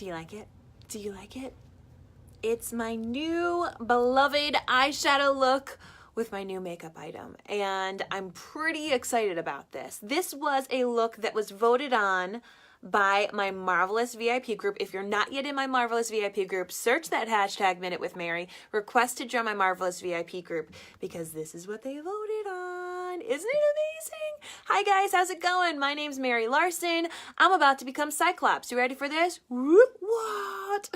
Do you like it? Do you like it? It's my new beloved eyeshadow look with my new makeup item, and I'm pretty excited about this. This was a look that was voted on by my Marvelous VIP group. If you're not yet in my Marvelous VIP group, search that hashtag MinuteWithMary, request to join my Marvelous VIP group, because this is what they voted on. Isn't it amazing? Hi guys, how's it going? My name's Mary Larsen. I'm about to become Cyclops. You ready for this? What?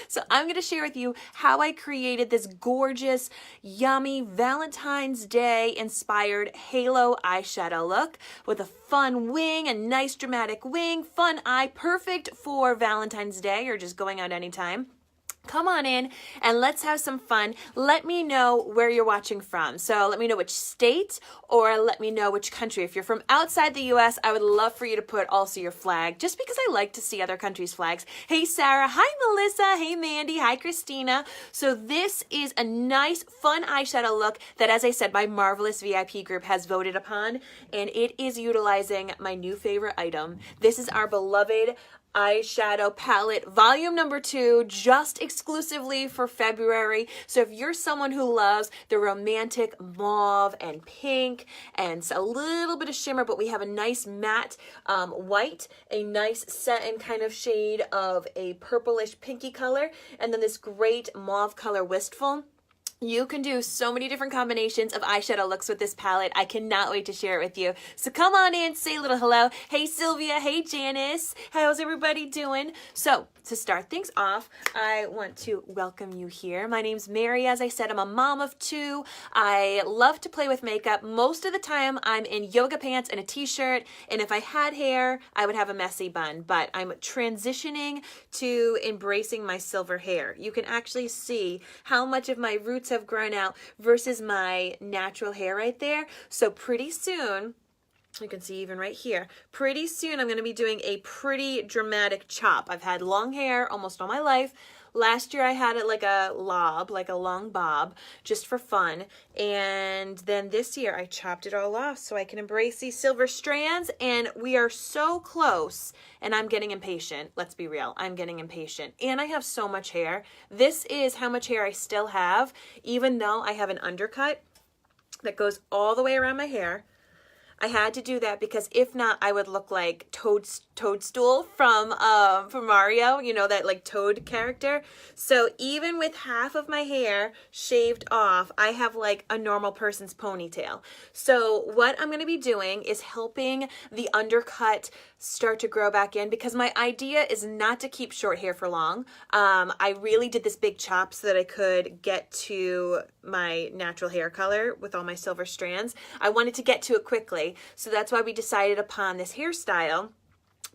So I'm going to share with you how I created this gorgeous, yummy Valentine's Day inspired halo eyeshadow look with a fun wing, a nice dramatic wing, fun eye, perfect for Valentine's Day or just going out anytime. Come on in and let's have some fun. Let me know where you're watching from. So let me know which state or let me know which country. If you're from outside the US, I would love for you to put also your flag, just because I like to see other countries' flags. Hey, Sarah. Hi, Melissa. Hey, Mandy. Hi, Christina. So this is a nice, fun eyeshadow look that, as I said, my Marvelous VIP group has voted upon, and it is utilizing my new favorite item. This is our beloved eyeshadow palette volume number 2, just exclusively for February. So if you're someone who loves the romantic mauve and pink and a little bit of shimmer, but we have a nice matte white, a nice satin kind of shade of a purplish pinky color, and then this great mauve color wistful. You can do so many different combinations of eyeshadow looks with this palette. I cannot wait to share it with you. So come on in, say a little hello. Hey, Sylvia. Hey, Janice. How's everybody doing? So to start things off, I want to welcome you here. My name's Mary. As I said, I'm a mom of 2. I love to play with makeup. Most of the time, I'm in yoga pants and a t-shirt. And if I had hair, I would have a messy bun. But I'm transitioning to embracing my silver hair. You can actually see how much of my roots have grown out versus my natural hair right there. So pretty soon, you can see even right here, pretty soon I'm going to be doing a pretty dramatic chop. I've had long hair almost all my life. Last year I had it like a lob, like a long bob, just for fun. And then this year I chopped it all off so I can embrace these silver strands. And we are so close, and I'm getting impatient. Let's be real, I'm getting impatient. And I have so much hair. This is how much hair I still have, even though I have an undercut that goes all the way around my hair. I had to do that because if not, I would look like Toadstool from Mario, you know, that like Toad character. So even with half of my hair shaved off, I have like a normal person's ponytail. So what I'm going to be doing is helping the undercut start to grow back in, because my idea is not to keep short hair for long. I really did this big chop so that I could get to my natural hair color with all my silver strands. I wanted to get to it quickly, so that's why we decided upon this hairstyle.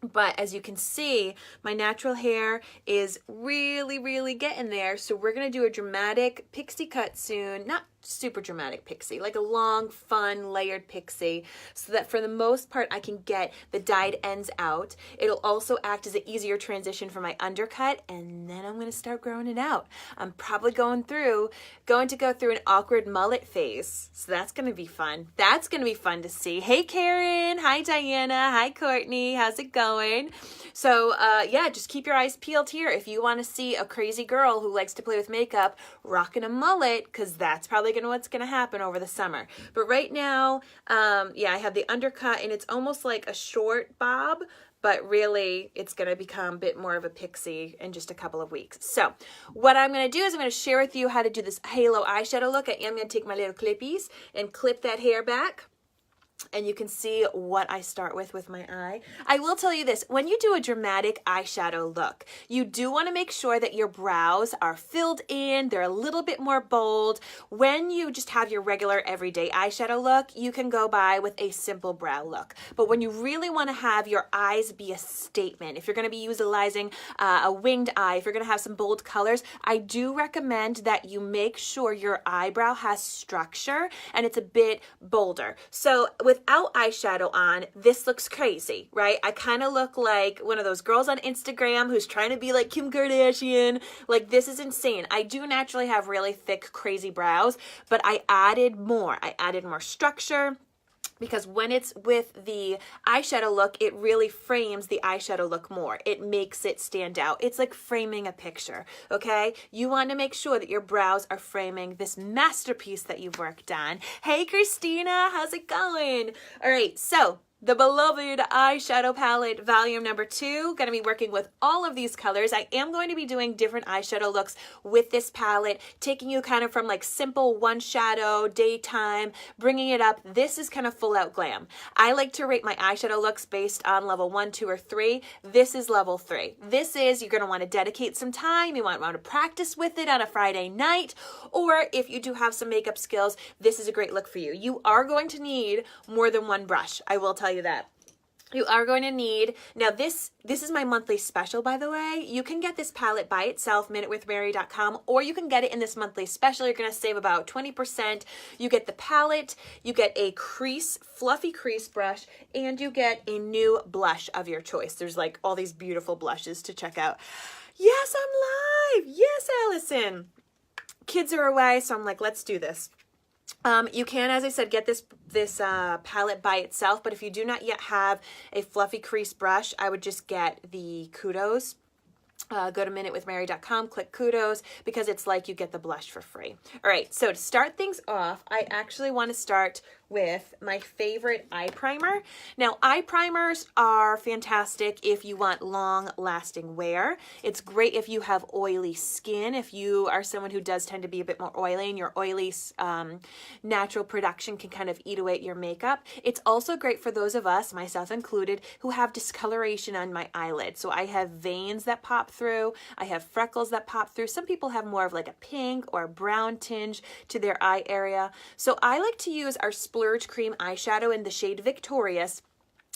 But as you can see, my natural hair is really getting there. So we're going to do a dramatic pixie cut soon. Not super dramatic pixie, like a long, fun, layered pixie, so that for the most part I can get the dyed ends out. It'll also act as an easier transition for my undercut, and then I'm going to start growing it out. I'm probably going to go through an awkward mullet phase, so that's going to be fun. That's going to be fun to see. Hey, Karen. Hi, Diana. Hi, Courtney. How's it going? So, yeah, just keep your eyes peeled here if you want to see a crazy girl who likes to play with makeup rocking a mullet, because that's probably what's going to happen over the summer. But right now, yeah, I have the undercut, and it's almost like a short bob, but really it's going to become a bit more of a pixie in just a couple of weeks. So what I'm going to do is I'm going to share with you how to do this halo eyeshadow look. I am going to take my little clippies and clip that hair back, and you can see what I start with my eye. I will tell you this, when you do a dramatic eyeshadow look, you do want to make sure that your brows are filled in, they're a little bit more bold. When you just have your regular everyday eyeshadow look, you can go by with a simple brow look. But when you really want to have your eyes be a statement, if you're going to be utilizing a winged eye, if you're going to have some bold colors, I do recommend that you make sure your eyebrow has structure and it's a bit bolder. So without eyeshadow on, this looks crazy, right? I kind of look like one of those girls on Instagram who's trying to be like Kim Kardashian. Like, this is insane. I do naturally have really thick, crazy brows, but I added more. I added more structure, because when it's with the eyeshadow look, it really frames the eyeshadow look more. It makes it stand out. It's like framing a picture, okay? You want to make sure that your brows are framing this masterpiece that you've worked on. Hey, Christina, how's it going? All right, so the beloved eyeshadow palette, volume number 2. Going to be working with all of these colors. I am going to be doing different eyeshadow looks with this palette, taking you kind of from like simple one shadow, daytime, bringing it up. This is kind of full out glam. I like to rate my eyeshadow looks based on level 1, 2, or 3. This is level 3. This is, you're going to want to dedicate some time. You want to practice with it on a Friday night, or if you do have some makeup skills, this is a great look for you. You are going to need more than one brush. I will tell you that. You are going to need, now this is my monthly special, by the way. You can get this palette by itself, MinuteWithMary.com, or you can get it in this monthly special. You're going to save about 20%. You get the palette, you get a crease, fluffy crease brush, and you get a new blush of your choice. There's like all these beautiful blushes to check out. Yes, I'm live. Yes, Allison. Kids are away, so I'm like, let's do this. You can, as I said, get this palette by itself, but if you do not yet have a fluffy crease brush, I would just get the Kudos. Go to MinuteWithMary.com, click Kudos, because it's like you get the blush for free. All right, so to start things off, I actually want to start with my favorite eye primer. Now, eye primers are fantastic if you want long-lasting wear. It's great if you have oily skin, if you are someone who does tend to be a bit more oily and your oily natural production can kind of eat away at your makeup. It's also great for those of us, myself included, who have discoloration on my eyelid. So I have veins that pop through, I have freckles that pop through. Some people have more of like a pink or a brown tinge to their eye area. So I like to use our Splurge cream eyeshadow in the shade Victorious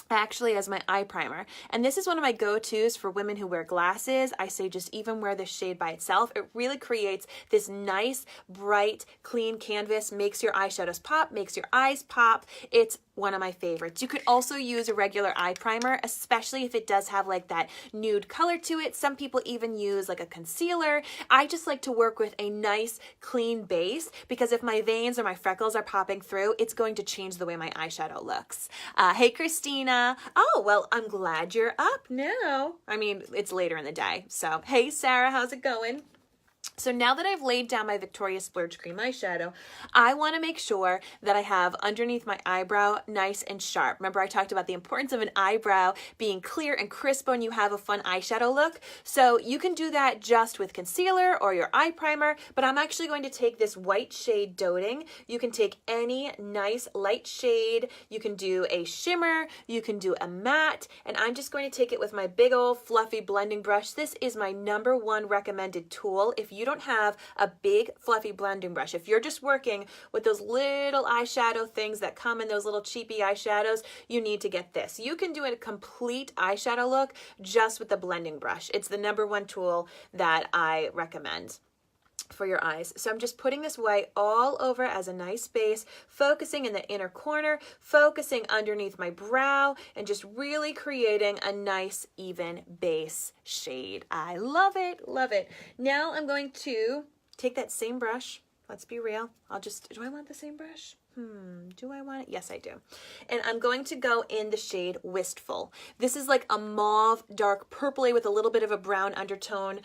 actually as my eye primer. And this is one of my go-tos for women who wear glasses. I say just even wear this shade by itself. It really creates this nice, bright, clean canvas, makes your eyeshadows pop, makes your eyes pop. It's one of my favorites. You could also use a regular eye primer, especially if it does have like that nude color to it. Some people even use like a concealer. I just like to work with a nice, clean base because if my veins or my freckles are popping through, it's going to change the way my eyeshadow looks. Hey, Christina. Oh, well, I'm glad you're up now. I mean, it's later in the day. So, hey, Sarah, how's it going? So now that I've laid down my Victorious Splurge Cream eyeshadow, I want to make sure that I have underneath my eyebrow nice and sharp. Remember I talked about the importance of an eyebrow being clear and crisp when you have a fun eyeshadow look. So you can do that just with concealer or your eye primer, but I'm actually going to take this white shade Doting. You can take any nice light shade. You can do a shimmer, you can do a matte, and I'm just going to take it with my big old fluffy blending brush. This is my #1 recommended tool. If you don't have a big fluffy blending brush, if you're just working with those little eyeshadow things that come in those little cheapy eyeshadows, you need to get this. You can do a complete eyeshadow look just with the blending brush. It's the #1 tool that I recommend for your eyes. So I'm just putting this white all over as a nice base, focusing in the inner corner, focusing underneath my brow, and just really creating a nice even base shade. I love it, love it. Now I'm going to take that same brush. Let's be real. Do I want the same brush? Do I want it? Yes, I do. And I'm going to go in the shade Wistful. This is like a mauve, dark purpley with a little bit of a brown undertone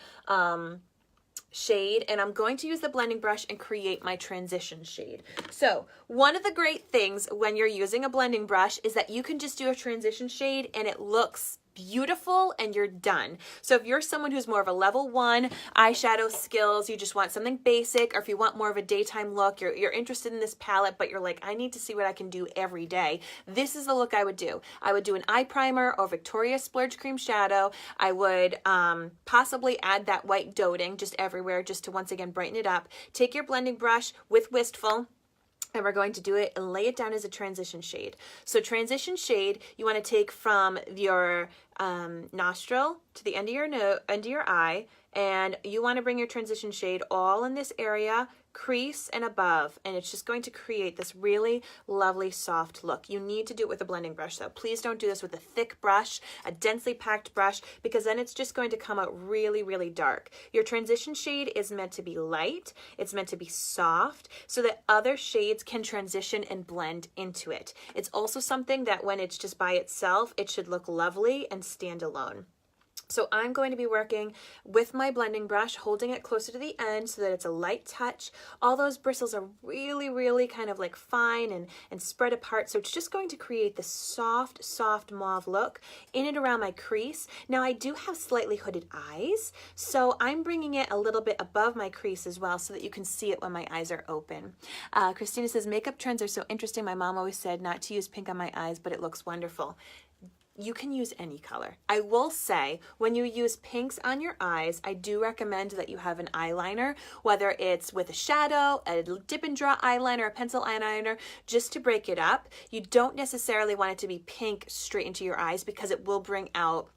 shade, and I'm going to use the blending brush and create my transition shade. So one of the great things when you're using a blending brush is that you can just do a transition shade and it looks beautiful and you're done. So if you're someone who's more of a level 1 eyeshadow skills, you just want something basic, or if you want more of a daytime look, you're interested in this palette, but you're like, I need to see what I can do every day. This is the look I would do. I would do an eye primer or Victorious Splurge Cream shadow. I would possibly add that white Doting just everywhere just to once again brighten it up. Take your blending brush with Wistful, and we're going to do it and lay it down as a transition shade. So transition shade, you want to take from your nostril to the end of your end of your eye, and you want to bring your transition shade all in this area, crease and above, and it's just going to create this really lovely soft look. You need to do it with a blending brush though. Please don't do this with a thick brush, a densely packed brush, because then it's just going to come out really, really dark. Your transition shade is meant to be light, it's meant to be soft, so that other shades can transition and blend into it. It's also something that when it's just by itself, it should look lovely and stand alone. So I'm going to be working with my blending brush, holding it closer to the end so that it's a light touch. All those bristles are really, really kind of like fine and spread apart. So it's just going to create this soft, soft mauve look in and around my crease. Now I do have slightly hooded eyes, so I'm bringing it a little bit above my crease as well so that you can see it when my eyes are open. Christina says, makeup trends are so interesting. My mom always said not to use pink on my eyes, but it looks wonderful. You can use any color. I will say, when you use pinks on your eyes, I do recommend that you have an eyeliner, whether it's with a shadow, a dip and draw eyeliner, a pencil eyeliner, just to break it up. You don't necessarily want it to be pink straight into your eyes because it will bring out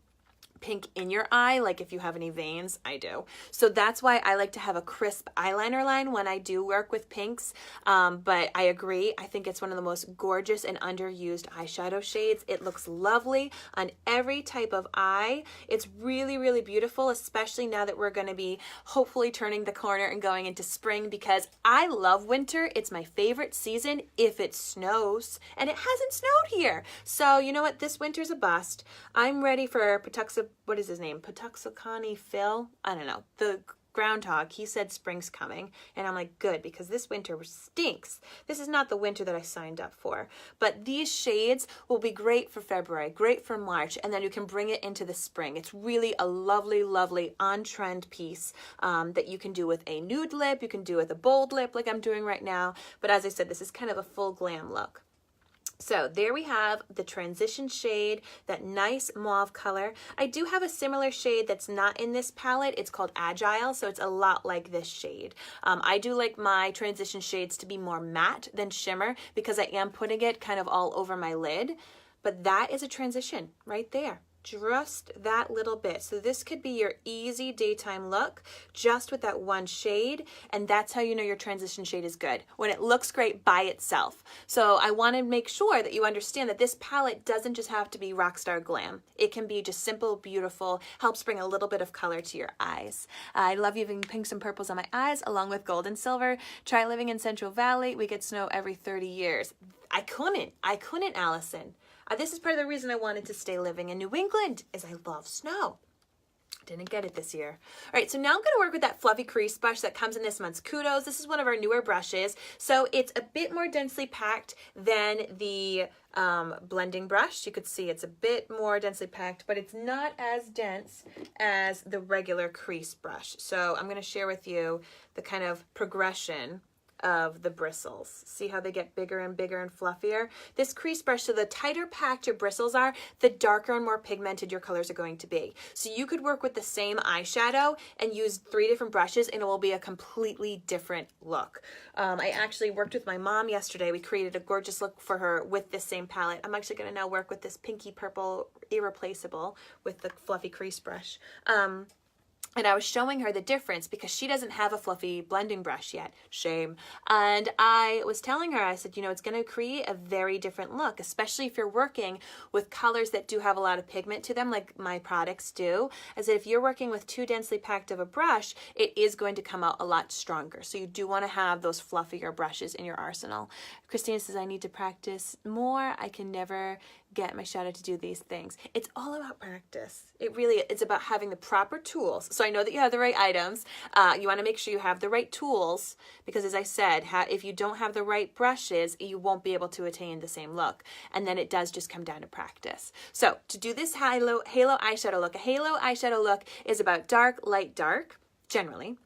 pink in your eye, like if you have any veins. I do. So that's why I like to have a crisp eyeliner line when I do work with pinks. But I agree. I think it's one of the most gorgeous and underused eyeshadow shades. It looks lovely on every type of eye. It's really, really beautiful, especially now that we're going to be hopefully turning the corner and going into spring, because I love winter. It's my favorite season if it snows, and it hasn't snowed here. So you know what? This winter's a bust. I'm ready for what is his name? Patuxicani Phil? I don't know. The groundhog, he said spring's coming, and I'm like, good, because this winter stinks. This is not the winter that I signed up for. But these shades will be great for February, great for March, and then you can bring it into the spring. It's really a lovely, lovely on-trend piece that you can do with a nude lip, you can do with a bold lip like I'm doing right now. But as I said, this is kind of a full glam look. So there we have the transition shade, that nice mauve color. I do have a similar shade that's not in this palette. It's called Agile, so it's a lot like this shade. I do like my transition shades to be more matte than shimmer because I am putting it kind of all over my lid. But that is a transition right there. Just that little bit. So this could be your easy daytime look just with that one shade, and that's how you know your transition shade is good, when it looks great by itself. So I want to make sure that you understand that this palette doesn't just have to be rockstar glam. It can be just simple, beautiful, helps bring a little bit of color to your eyes. I love using pinks and purples on my eyes along with gold and silver. Try living in Central Valley. We get snow every 30 years. I couldn't, Allison. This is part of the reason I wanted to stay living in New England, is I love snow. Didn't get it this year. All right, so now I'm going to work with that fluffy crease brush that comes in this month's Kudos. This is one of our newer brushes, so it's a bit more densely packed than the blending brush. You could see it's a bit more densely packed, but it's not as dense as the regular crease brush. So I'm going to share with you the kind of progression of the bristles. See how they get bigger and bigger and fluffier? This crease brush, so the tighter packed your bristles are, the darker and more pigmented your colors are going to be. So you could work with the same eyeshadow and use 3 different brushes and it will be a completely different look. I actually worked with my mom yesterday. We created a gorgeous look for her with this same palette. I'm actually going to now work with this pinky purple Irreplaceable with the fluffy crease brush. And I was showing her the difference because she doesn't have a fluffy blending brush yet. Shame. And I was telling her, I said, you know, it's going to create a very different look, especially if you're working with colors that do have a lot of pigment to them, like my products do. I said, if you're working with too densely packed of a brush, it is going to come out a lot stronger. So you do want to have those fluffier brushes in your arsenal. Christina says, I need to practice more. I can never get my shadow to do these things. It's all about practice. It really, it's about having the proper tools. So I know that you have the right items. You want to make sure you have the right tools because, as I said, if you don't have the right brushes, you won't be able to attain the same look. And then it does just come down to practice. So to do this halo eyeshadow look, a halo eyeshadow look is about dark, light, dark, generally.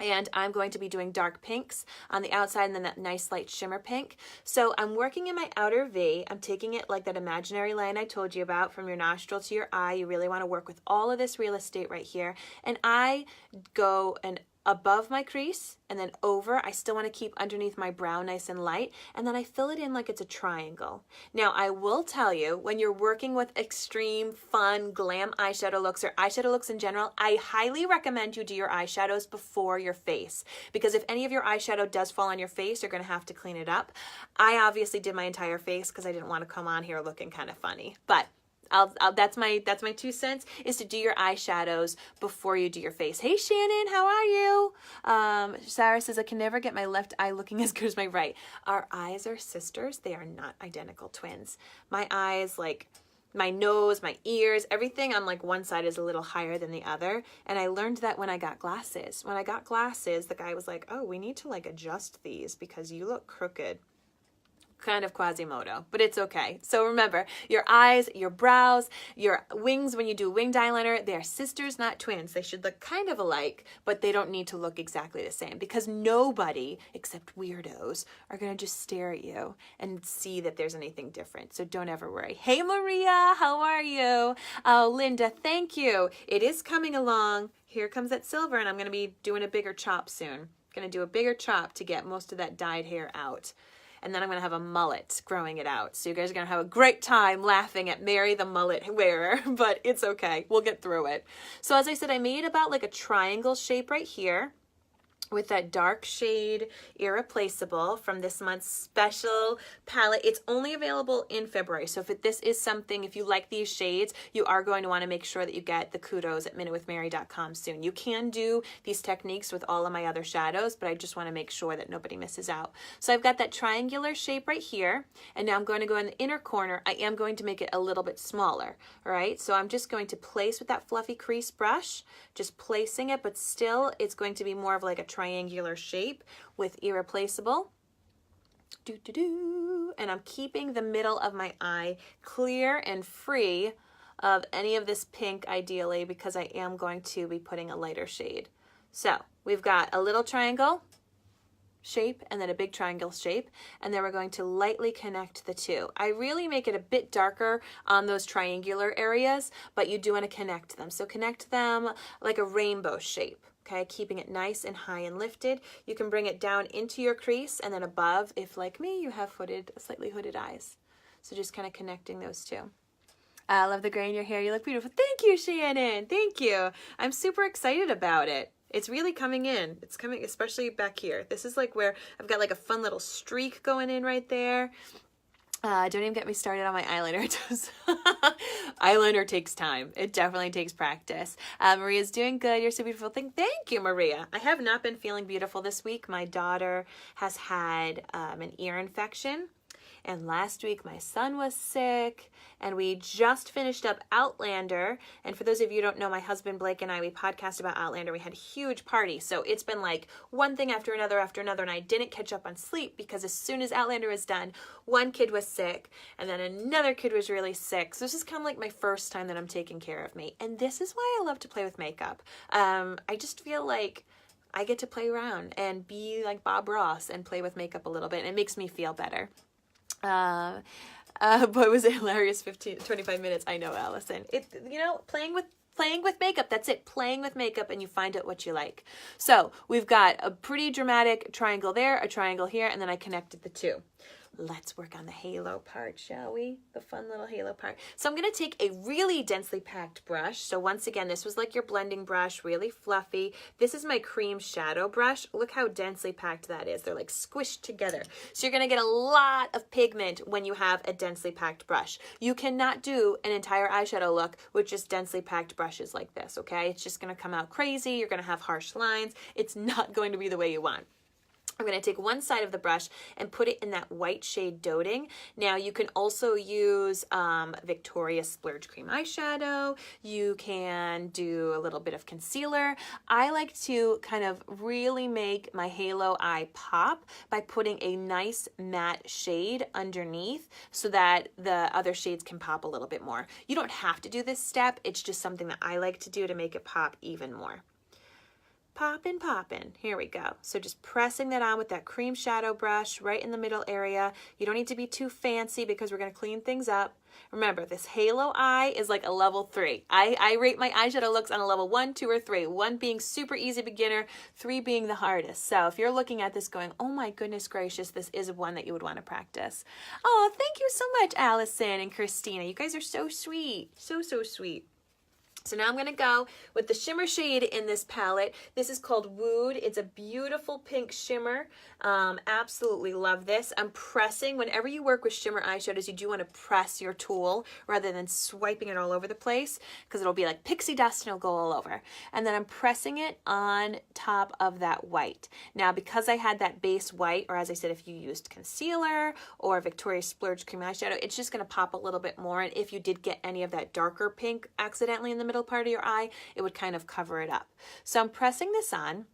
And I'm going to be doing dark pinks on the outside and then that nice light shimmer pink. So I'm working in my outer V. I'm taking it like that imaginary line I told you about from your nostril to your eye. You really want to work with all of this real estate right here. And I go and above my crease and then over. I still want to keep underneath my brow nice and light, and then I fill it in like it's a triangle. Now, I will tell you, when you're working with extreme, fun, glam eyeshadow looks or eyeshadow looks in general, I highly recommend you do your eyeshadows before your face, because if any of your eyeshadow does fall on your face, you're going to have to clean it up. I obviously did my entire face because I didn't want to come on here looking kind of funny, but that's my 2 cents, is to do your eyeshadows before you do your face. Hey Shannon, how are you? Sarah says, I can never get my left eye looking as good as my right. Our eyes are sisters. They are not identical twins. My eyes, like my nose, my ears, everything on like one side is a little higher than the other. And I learned that when I got glasses. When I got glasses, the guy was like, oh, we need to like adjust these because you look crooked. Kind of Quasimodo, but it's okay. So remember, your eyes, your brows, your wings, when you do winged eyeliner, they're sisters, not twins. They should look kind of alike, but they don't need to look exactly the same, because nobody, except weirdos, are going to just stare at you and see that there's anything different. So don't ever worry. Hey Maria, how are you? Oh, Linda, thank you. It is coming along. Here comes that silver, and I'm going to be doing a bigger chop soon. Going to do a bigger chop to get most of that dyed hair out. And then I'm going to have a mullet growing it out. So you guys are going to have a great time laughing at Mary the mullet wearer, but it's okay. We'll get through it. So as I said, I made about like a triangle shape right here with that dark shade Irreplaceable from this month's special palette. It's only available in February. So if this is something, if you like these shades, you are going to want to make sure that you get the kudos at MinuteWithMary.com soon. You can do these techniques with all of my other shadows, but I just want to make sure that nobody misses out. So I've got that triangular shape right here, and now I'm going to go in the inner corner. I am going to make it a little bit smaller, all right? So I'm just going to place with that fluffy crease brush, just placing it, but still it's going to be more of like a triangular shape with Irreplaceable. And I'm keeping the middle of my eye clear and free of any of this pink ideally, because I am going to be putting a lighter shade. So we've got a little triangle shape and then a big triangle shape, and then we're going to lightly connect the two. I really make it a bit darker on those triangular areas, but you do want to connect them. So connect them like a rainbow shape. Okay, keeping it nice and high and lifted. You can bring it down into your crease and then above if, like me, you have slightly hooded eyes. So just kind of connecting those two. I love the gray in your hair. You look beautiful. Thank you, Shannon. Thank you. I'm super excited about it. It's really coming in. It's coming, especially back here. This is like where I've got like a fun little streak going in right there. Don't even get me started on my eyeliner. Eyeliner takes time. It definitely takes practice. Maria's doing good. You're so beautiful. Thank you, Maria. I have not been feeling beautiful this week. My daughter has had an ear infection. And last week my son was sick, and we just finished up Outlander. And for those of you who don't know, my husband Blake and I, we podcast about Outlander. We had a huge party. So it's been like one thing after another, and I didn't catch up on sleep because as soon as Outlander was done, one kid was sick and then another kid was really sick. So this is kind of like my first time that I'm taking care of me. And this is why I love to play with makeup. I just feel like I get to play around and be like Bob Ross and play with makeup a little bit, and it makes me feel better. But it was a hilarious 25 minutes. I know, Allison. Playing with makeup. That's it. Playing with makeup, and you find out what you like. So we've got a pretty dramatic triangle there, a triangle here, and then I connected the two. Let's work on the halo part, shall we? The fun little halo part. So I'm going to take a really densely packed brush. So once again, this was like your blending brush, really fluffy. This is my cream shadow brush. Look how densely packed that is. They're like squished together. So you're going to get a lot of pigment when you have a densely packed brush. You cannot do an entire eyeshadow look with just densely packed brushes like this, okay? It's just going to come out crazy. You're going to have harsh lines. It's not going to be the way you want. I'm going to take one side of the brush and put it in that white shade Doting. Now you can also use Victoria's Splurge Cream Eyeshadow. You can do a little bit of concealer. I like to kind of really make my halo eye pop by putting a nice matte shade underneath so that the other shades can pop a little bit more. You don't have to do this step. It's just something that I like to do to make it pop even more. Poppin', poppin'. Here we go. So just pressing that on with that cream shadow brush right in the middle area. You don't need to be too fancy because we're going to clean things up. Remember, this halo eye is like a level 3. I rate my eyeshadow looks on a level 1, 2, or 3. 1 being super easy beginner, 3 being the hardest. So if you're looking at this going, oh my goodness gracious, this is one that you would want to practice. Oh, thank you so much, Allison and Christina. You guys are so sweet. So, so sweet. So now I'm going to go with the shimmer shade in this palette. This is called Wooed. It's a beautiful pink shimmer. Absolutely love this. I'm pressing. Whenever you work with shimmer eyeshadows, you do want to press your tool rather than swiping it all over the place because it'll be like pixie dust and it'll go all over. And then I'm pressing it on top of that white. Now, because I had that base white, or as I said, if you used concealer or Victoria's Splurge cream eyeshadow, it's just going to pop a little bit more. And if you did get any of that darker pink accidentally in the middle part of your eye, it would kind of cover it up. So I'm pressing this on.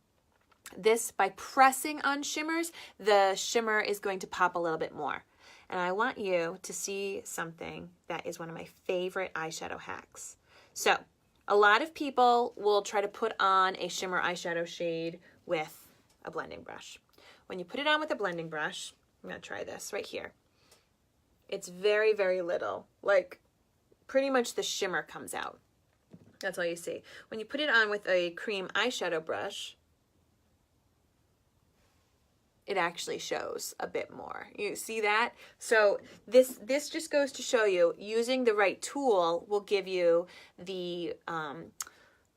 This, by pressing on shimmers, the shimmer is going to pop a little bit more. And I want you to see something that is one of my favorite eyeshadow hacks. So a lot of people will try to put on a shimmer eyeshadow shade with a blending brush. When you put it on with a blending brush, I'm going to try this right here. It's very, very little. Like pretty much the shimmer comes out. That's all you see. When you put it on with a cream eyeshadow brush, it actually shows a bit more. You see that? So this just goes to show you using the right tool will give you the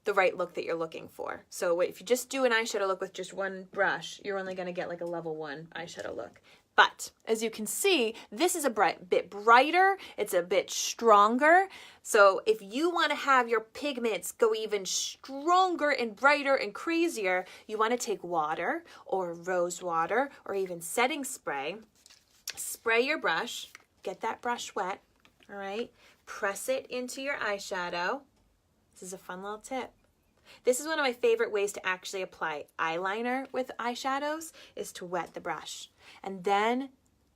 right look that you're looking for. So if you just do an eyeshadow look with just one brush, you're only going to get like a level 1 eyeshadow look. But as you can see, this is a bit brighter. It's a bit stronger. So if you want to have your pigments go even stronger and brighter and crazier, you want to take water or rose water or even setting spray. Spray your brush. Get that brush wet. All right. Press it into your eyeshadow. This is a fun little tip. This is one of my favorite ways to actually apply eyeliner with eyeshadows is to wet the brush. And then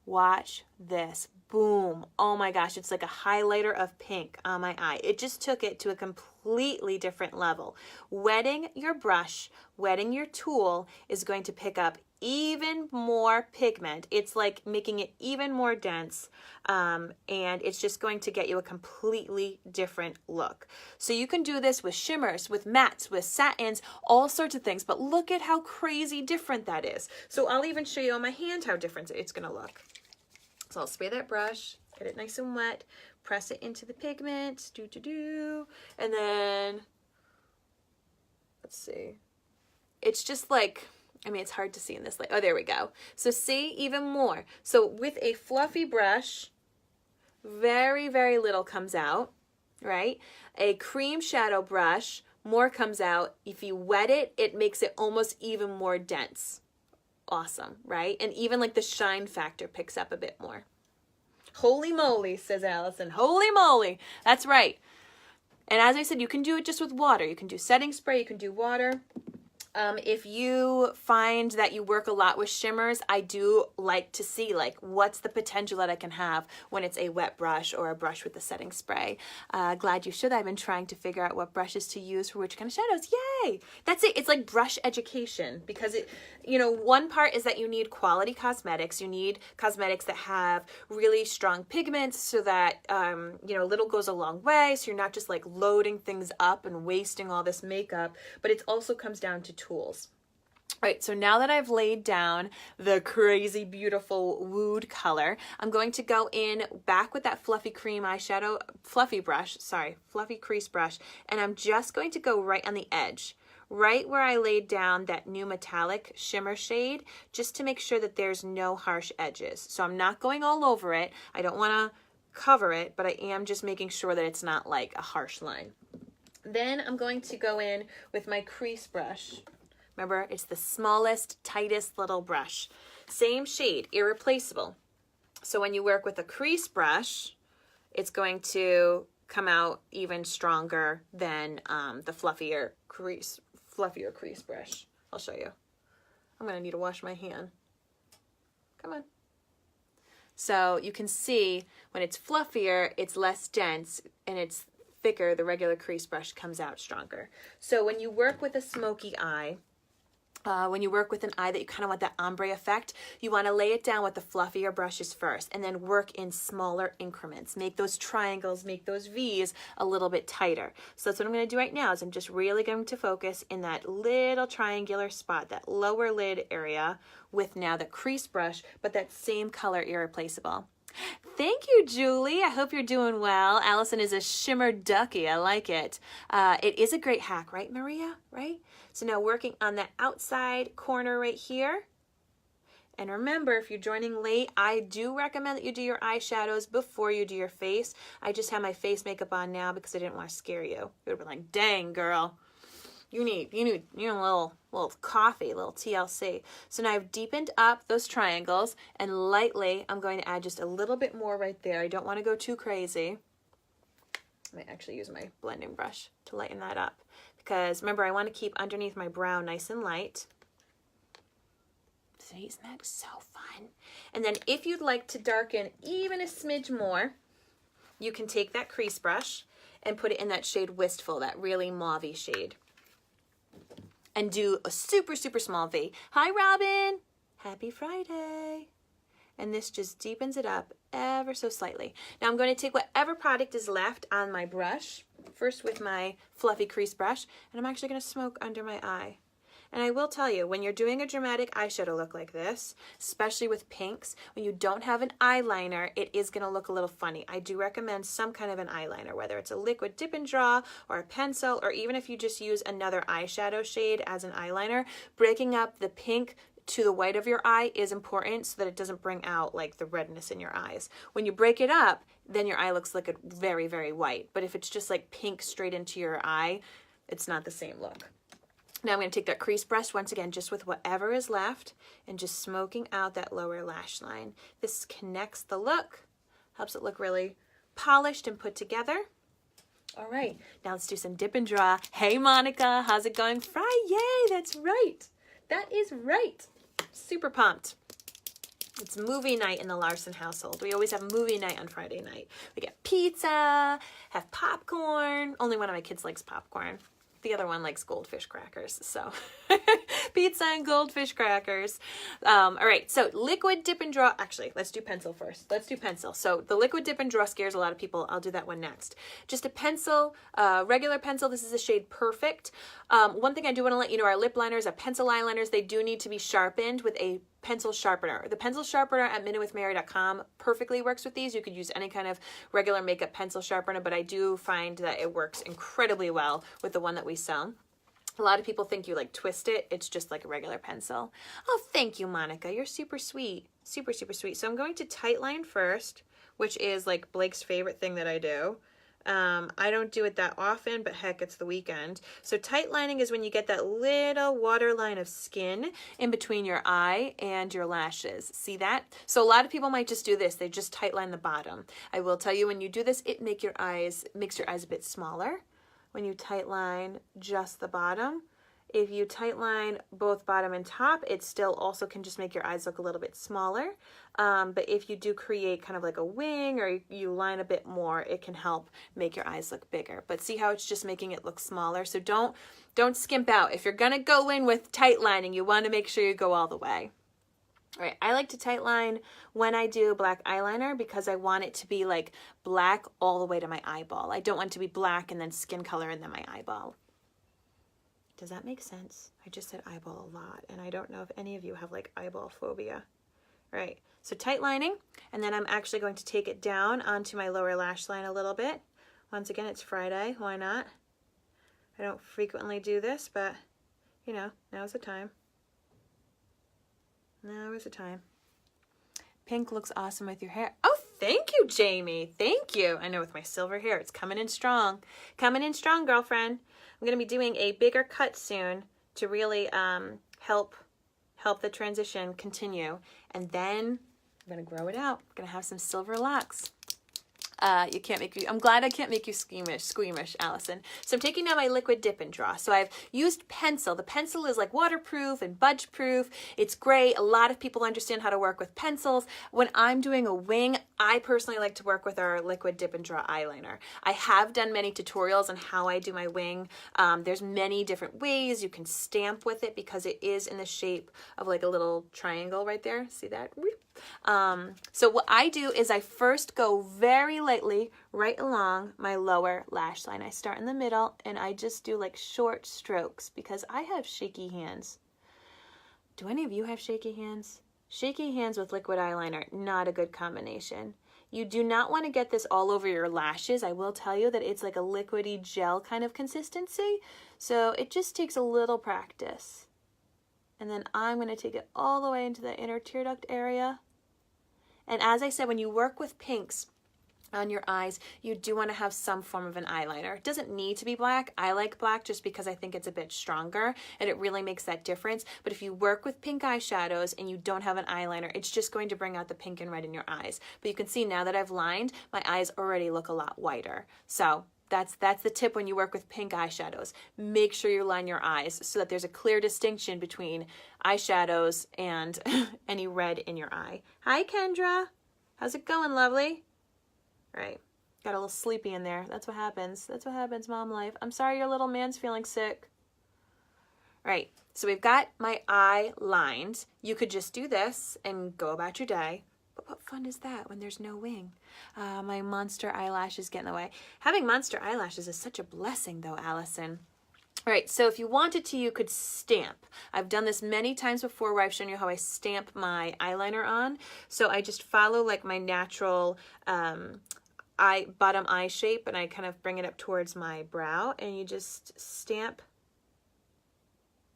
watch this. Boom. Oh my gosh, it's like a highlighter of pink on my eye. It just took it to a completely different level. Wetting your brush, wetting your tool is going to pick up even more pigment. It's like making it even more dense, and it's just going to get you a completely different look. So you can do this with shimmers, with mattes, with satins, all sorts of things, but look at how crazy different that is. So I'll even show you on my hand how different it's going to look. So I'll spray that brush, get it nice and wet, press it into the pigment, and then, let's see, it's just like, I mean, it's hard to see in this light. Oh, there we go. So see, even more. So with a fluffy brush, very, very little comes out, right? A cream shadow brush, more comes out. If you wet it, it makes it almost even more dense. Awesome, right? And even like the shine factor picks up a bit more. Holy moly, says Allison. Holy moly. That's right. And as I said, you can do it just with water. You can do setting spray, you can do water. If you find that you work a lot with shimmers, I do like to see like what's the potential that I can have when it's a wet brush or a brush with the setting spray. Glad you should. I've been trying to figure out what brushes to use for which kind of shadows. Yay! That's it. It's like brush education because it, you know, one part is that you need quality cosmetics. You need cosmetics that have really strong pigments so that, you know, little goes a long way. So you're not just like loading things up and wasting all this makeup, but it also comes down to tools. All right, so now that I've laid down the crazy beautiful Wooed color, I'm going to go in back with that fluffy cream eyeshadow, fluffy crease brush, and I'm just going to go right on the edge, right where I laid down that new metallic shimmer shade, just to make sure that there's no harsh edges. So I'm not going all over it. I don't want to cover it, but I am just making sure that it's not like a harsh line. Then I'm going to go in with my crease brush. Remember, it's the smallest, tightest little brush. Same shade, irreplaceable. So when you work with a crease brush, it's going to come out even stronger than the fluffier crease brush. I'll show you. I'm going to need to wash my hand. Come on. So you can see when it's fluffier, it's less dense, and it's thicker, the regular crease brush comes out stronger. So when you work with a smoky eye, when you work with an eye that you kind of want that ombre effect, you want to lay it down with the fluffier brushes first and then work in smaller increments. Make those triangles, make those V's a little bit tighter. So that's what I'm going to do right now is I'm just really going to focus in that little triangular spot, that lower lid area with now the crease brush, but that same color irreplaceable. Thank you, Julie. I hope you're doing well. Allison is a shimmer ducky. I like it. It is a great hack, right, Maria? Right? So now working on that outside corner right here. And remember, if you're joining late, I do recommend that you do your eyeshadows before you do your face. I just have my face makeup on now because I didn't want to scare you. You would have been like, dang, girl. You need a little coffee, a little TLC. So now I've deepened up those triangles and lightly I'm going to add just a little bit more right there. I don't want to go too crazy. I might actually use my blending brush to lighten that up because remember I want to keep underneath my brow nice and light. See, isn't that so fun? And then if you'd like to darken even a smidge more, you can take that crease brush and put it in that shade Wistful, that really mauve-y shade. And do a super, super small V. Hi, Robin. Happy Friday. And this just deepens it up ever so slightly. Now I'm going to take whatever product is left on my brush, first with my fluffy crease brush, and I'm actually going to smoke under my eye. And I will tell you, when you're doing a dramatic eyeshadow look like this, especially with pinks, when you don't have an eyeliner, it is going to look a little funny. I do recommend some kind of an eyeliner, whether it's a liquid dip and draw or a pencil, or even if you just use another eyeshadow shade as an eyeliner, breaking up the pink to the white of your eye is important so that it doesn't bring out like the redness in your eyes. When you break it up, then your eye looks like a very, very white. But if it's just like pink straight into your eye, it's not the same look. Now I'm going to take that crease brush once again, just with whatever is left, and just smoking out that lower lash line. This connects the look, helps it look really polished and put together. All right, now let's do some dip and draw. Hey, Monica, how's it going? Yay, that's right. That is right. Super pumped. It's movie night in the Larsen household. We always have movie night on Friday night. We get pizza, have popcorn. Only one of my kids likes popcorn. The other one likes goldfish crackers, so pizza and goldfish crackers. All right, so liquid dip and draw. Actually, let's do pencil first. Let's do pencil. So the liquid dip and draw scares a lot of people. I'll do that one next. Just a pencil, regular pencil. This is the shade Perfect. One thing I do want to let you know, our lip liners, our pencil eyeliners, they do need to be sharpened with a pencil sharpener. The pencil sharpener at MinuteWithMary.com perfectly works with these. You could use any kind of regular makeup pencil sharpener, but I do find that it works incredibly well with the one that we sell. A lot of people think you like twist it. It's just like a regular pencil. Oh, thank you, Monica. You're super sweet. Super, super sweet. So I'm going to tightline first, which is like Blake's favorite thing that I do. I don't do it that often, but heck, it's the weekend. So tight lining is when you get that little waterline of skin in between your eye and your lashes. See that? So a lot of people might just do this. They just tight line the bottom. I will tell you, when you do this, it makes your eyes a bit smaller when you tight line just the bottom. If you tight line both bottom and top, it still also can just make your eyes look a little bit smaller. But if you do create kind of like a wing or you line a bit more, it can help make your eyes look bigger. But see how it's just making it look smaller? So don't skimp out. If you're gonna go in with tight lining, you want to make sure you go all the way. All right, I like to tight line when I do black eyeliner because I want it to be like black all the way to my eyeball. I don't want it to be black and then skin color and then my eyeball. Does that make sense? I just said eyeball a lot, and I don't know if any of you have like eyeball phobia. All right, so tight lining, and then I'm actually going to take it down onto my lower lash line a little bit. Once again, it's Friday, why not? I don't frequently do this, but you know, now's the time. Now is the time. Pink looks awesome with your hair. Oh, thank you, Jamie. Thank you. I know with my silver hair, it's coming in strong. Coming in strong, girlfriend. I'm going to be doing a bigger cut soon to really help the transition continue. And then I'm going to grow it out. I'm going to have some silver locks. You can't make you, I'm glad I can't make you squeamish, Allison. So I'm taking now my liquid dip and draw. So I've used pencil. The pencil is like waterproof and budge proof. It's great. A lot of people understand how to work with pencils. When I'm doing a wing, I personally like to work with our liquid dip and draw eyeliner. I have done many tutorials on how I do my wing. There's many different ways you can stamp with it because it is in the shape of like a little triangle right there. See that? So what I do is I first go very lightly right along my lower lash line. I start in the middle and I just do like short strokes because I have shaky hands. Do any of you have shaky hands? Shaky hands with liquid eyeliner, not a good combination. You do not want to get this all over your lashes. I will tell you that it's like a liquidy gel kind of consistency. So it just takes a little practice. And then I'm going to take it all the way into the inner tear duct area. And as I said, when you work with pinks on your eyes, you do want to have some form of an eyeliner. It doesn't need to be black. I like black just because I think it's a bit stronger and it really makes that difference. But if you work with pink eyeshadows and you don't have an eyeliner, it's just going to bring out the pink and red in your eyes. But you can see now that I've lined, my eyes already look a lot whiter. So that's the tip when you work with pink eyeshadows. Make sure you line your eyes so that there's a clear distinction between eyeshadows and any red in your eye. Hi, Kendra. How's it going, lovely? Right. Got a little sleepy in there. That's what happens. That's what happens, mom life. I'm sorry your little man's feeling sick. Right. So we've got my eye lined. You could just do this and go about your day. But what fun is that when there's no wing? My monster eyelashes get in the way. Having monster eyelashes is such a blessing though, Allison. All right, so if you wanted to, you could stamp. I've done this many times before where I've shown you how I stamp my eyeliner on. So I just follow like my natural bottom eye shape and I kind of bring it up towards my brow and you just stamp.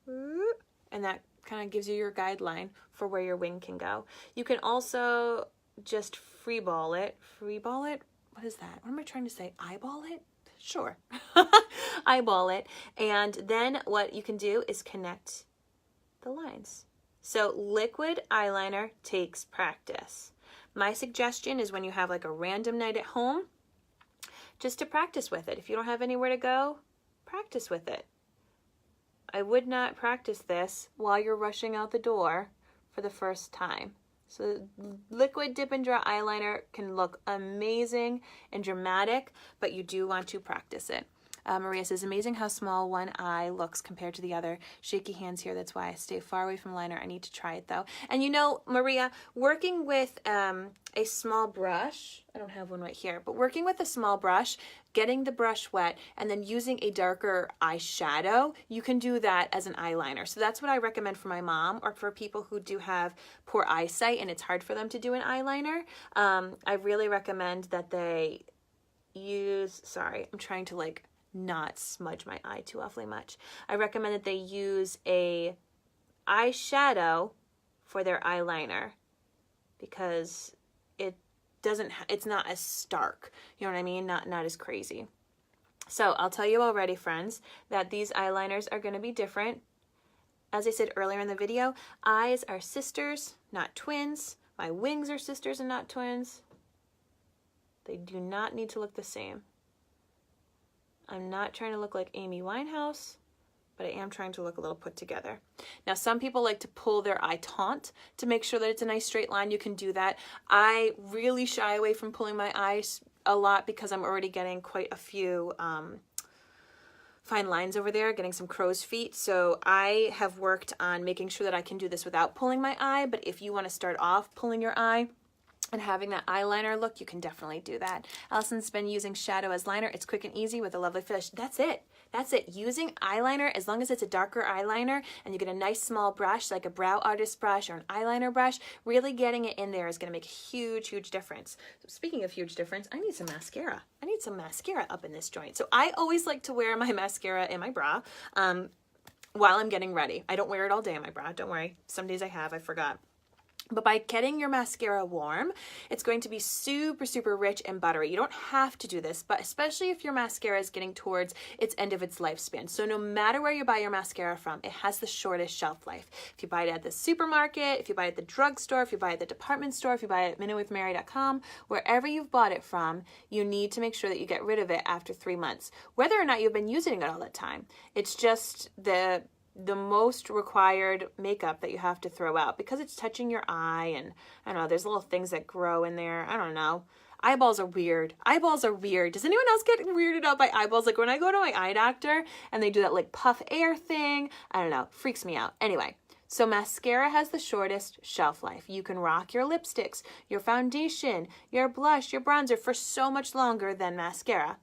And that kind of gives you your guideline for where your wing can go. You can also just freeball it. Freeball it? What is that? What am I trying to say? Eyeball it? Sure. Eyeball it. And then what you can do is connect the lines. So liquid eyeliner takes practice. My suggestion is when you have like a random night at home, just to practice with it. If you don't have anywhere to go, practice with it. I would not practice this while you're rushing out the door for the first time. So liquid dip and draw eyeliner can look amazing and dramatic, but you do want to practice it. Maria says, amazing how small one eye looks compared to the other. Shaky hands here, that's why I stay far away from liner. I need to try it though. And you know, Maria, working with a small brush, I don't have one right here, but working with a small brush, getting the brush wet, and then using a darker eyeshadow, you can do that as an eyeliner. So that's what I recommend for my mom or for people who do have poor eyesight and it's hard for them to do an eyeliner. I really recommend that they use, sorry, I'm trying to like not smudge my eye too awfully much. I recommend that they use a eyeshadow for their eyeliner because it's not as stark, you know what I mean? Not as crazy. So I'll tell you already, friends, that these eyeliners are going to be different. As I said earlier in the video, eyes are sisters, not twins. My wings are sisters and not twins. They do not need to look the same. I'm not trying to look like Amy Winehouse, but I am trying to look a little put together. Now, some people like to pull their eye taunt to make sure that it's a nice straight line. You can do that. I really shy away from pulling my eyes a lot because I'm already getting quite a few fine lines over there, getting some crow's feet. So I have worked on making sure that I can do this without pulling my eye, but if you want to start off pulling your eye and having that eyeliner look, you can definitely do that. Allison's been using shadow as liner. It's quick and easy with a lovely finish. That's it. That's it. Using eyeliner, as long as it's a darker eyeliner and you get a nice small brush, like a brow artist brush or an eyeliner brush, really getting it in there is going to make a huge, huge difference. So speaking of huge difference, I need some mascara. I need some mascara up in this joint. So I always like to wear my mascara in my bra while I'm getting ready. I don't wear it all day in my bra. Don't worry. Some days I forgot. But by getting your mascara warm, it's going to be super, super rich and buttery. You don't have to do this, but especially if your mascara is getting towards its end of its lifespan. So no matter where you buy your mascara from, it has the shortest shelf life. If you buy it at the supermarket, if you buy it at the drugstore, if you buy it at the department store, if you buy it at MinuteWithMary.com, wherever you've bought it from, you need to make sure that you get rid of it after 3 months, whether or not you've been using it all that time. It's just the most required makeup that you have to throw out because it's touching your eye, and I don't know, there's little things that grow in there. I don't know. Eyeballs are weird. Eyeballs are weird. Does anyone else get weirded out by eyeballs? Like when I go to my eye doctor and they do that like puff air thing, I don't know, freaks me out. Anyway, so mascara has the shortest shelf life. You can rock your lipsticks, your foundation, your blush, your bronzer for so much longer than mascara.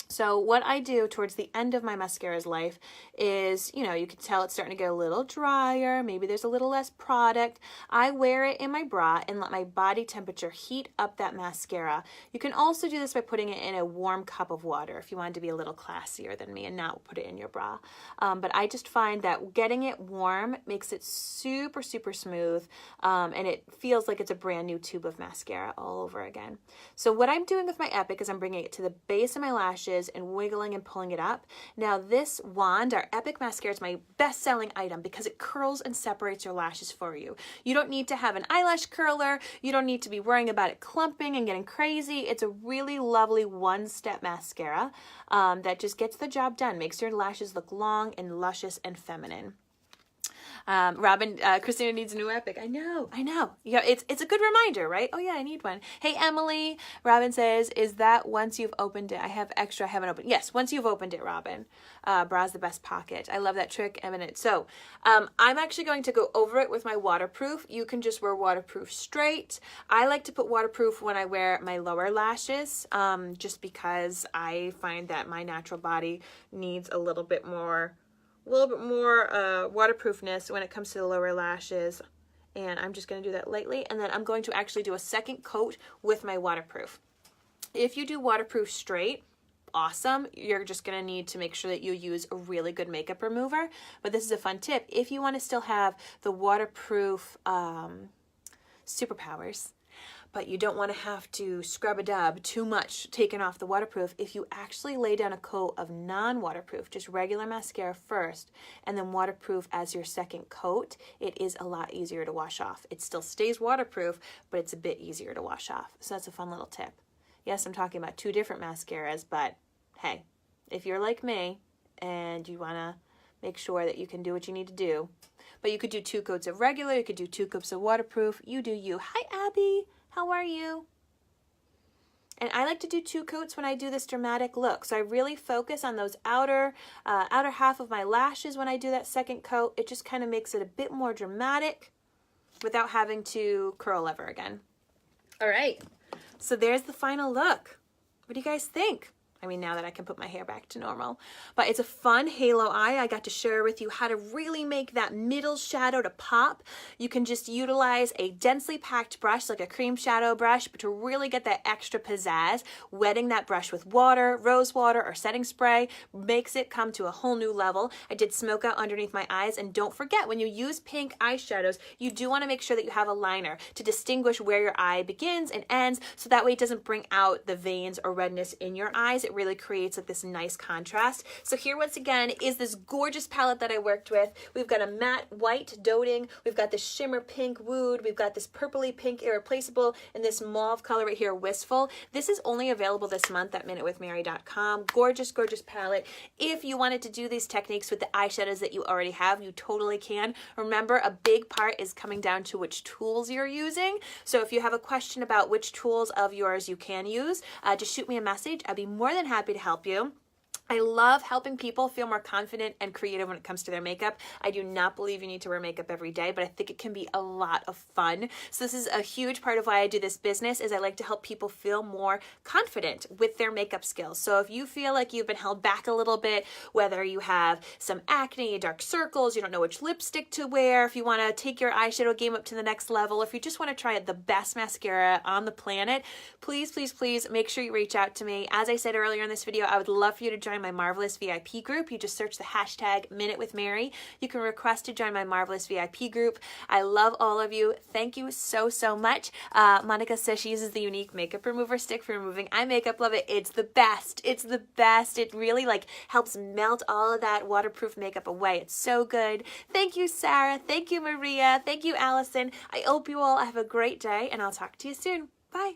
So what I do towards the end of my mascara's life is, you know, you can tell it's starting to get a little drier. Maybe there's a little less product. I wear it in my bra and let my body temperature heat up that mascara. You can also do this by putting it in a warm cup of water if you wanted to be a little classier than me and not put it in your bra. But I just find that getting it warm makes it super, super smooth, and it feels like it's a brand new tube of mascara all over again. So what I'm doing with my Epic is I'm bringing it to the base of my lashes and wiggling and pulling it up. Now this wand, our Epic mascara, is my best-selling item because it curls and separates your lashes for you. You don't need to have an eyelash curler. You don't need to be worrying about it clumping and getting crazy. It's a really lovely one-step mascara that just gets the job done, makes your lashes look long and luscious and feminine. Robin, Christina needs a new Epic. I know. Yeah, it's a good reminder, right? Oh yeah, I need one. Hey, Emily. Robin says, is that once you've opened it? I have extra, I haven't opened. Yes, once you've opened it, Robin. Bra's the best pocket. I love that trick, Eminent. So, I'm actually going to go over it with my waterproof. You can just wear waterproof straight. I like to put waterproof when I wear my lower lashes, just because I find that my natural body needs a little bit more waterproofness when it comes to the lower lashes, and I'm just going to do that lightly, and then I'm going to actually do a second coat with my waterproof. If you do waterproof straight, awesome. You're just going to need to make sure that you use a really good makeup remover, but this is a fun tip. If you want to still have the waterproof superpowers, but you don't want to have to scrub-a-dub too much taking off the waterproof, if you actually lay down a coat of non-waterproof, just regular mascara first, and then waterproof as your second coat, it is a lot easier to wash off. It still stays waterproof, but it's a bit easier to wash off. So that's a fun little tip. Yes, I'm talking about two different mascaras, but hey, if you're like me and you want to make sure that you can do what you need to do, but you could do 2 coats of regular, you could do 2 coats of waterproof, you do you. Hi, Abby. How are you? And I like to do 2 coats when I do this dramatic look. So I really focus on those outer half of my lashes when I do that second coat. It just kind of makes it a bit more dramatic without having to curl ever again. All right, so there's the final look. What do you guys think? I mean, now that I can put my hair back to normal. But it's a fun halo eye. I got to share with you how to really make that middle shadow to pop. You can just utilize a densely packed brush, like a cream shadow brush, but to really get that extra pizzazz, wetting that brush with water, rose water, or setting spray makes it come to a whole new level. I did smoke out underneath my eyes, and don't forget, when you use pink eyeshadows, you do want to make sure that you have a liner to distinguish where your eye begins and ends, so that way it doesn't bring out the veins or redness in your eyes. It really creates like this nice contrast. So here once again is this gorgeous palette that I worked with. We've got a matte white Doting, we've got this shimmer pink Wooed, we've got this purpley pink Irreplaceable, and this mauve color right here, Wistful. This is only available this month at MinuteWithMary.com. Gorgeous, gorgeous palette. If you wanted to do these techniques with the eyeshadows that you already have, you totally can. Remember, a big part is coming down to which tools you're using. So if you have a question about which tools of yours you can use, just shoot me a message. I'd be more than happy to help you. I love helping people feel more confident and creative when it comes to their makeup. I do not believe you need to wear makeup every day, but I think it can be a lot of fun. So this is a huge part of why I do this business, is I like to help people feel more confident with their makeup skills. So if you feel like you've been held back a little bit, whether you have some acne, dark circles, you don't know which lipstick to wear, if you want to take your eyeshadow game up to the next level, if you just want to try the best mascara on the planet, please, please, please make sure you reach out to me. As I said earlier in this video, I would love for you to join join my Marvelous VIP group. You just search the hashtag MinuteWithMary. You can request to join my Marvelous VIP group. I love all of you. Thank you so, so much. Monica says she uses the Younique makeup remover stick for removing eye makeup. Love it. It's the best. It's the best. It really like helps melt all of that waterproof makeup away. It's so good. Thank you, Sarah. Thank you, Maria. Thank you, Allison. I hope you all have a great day, and I'll talk to you soon. Bye.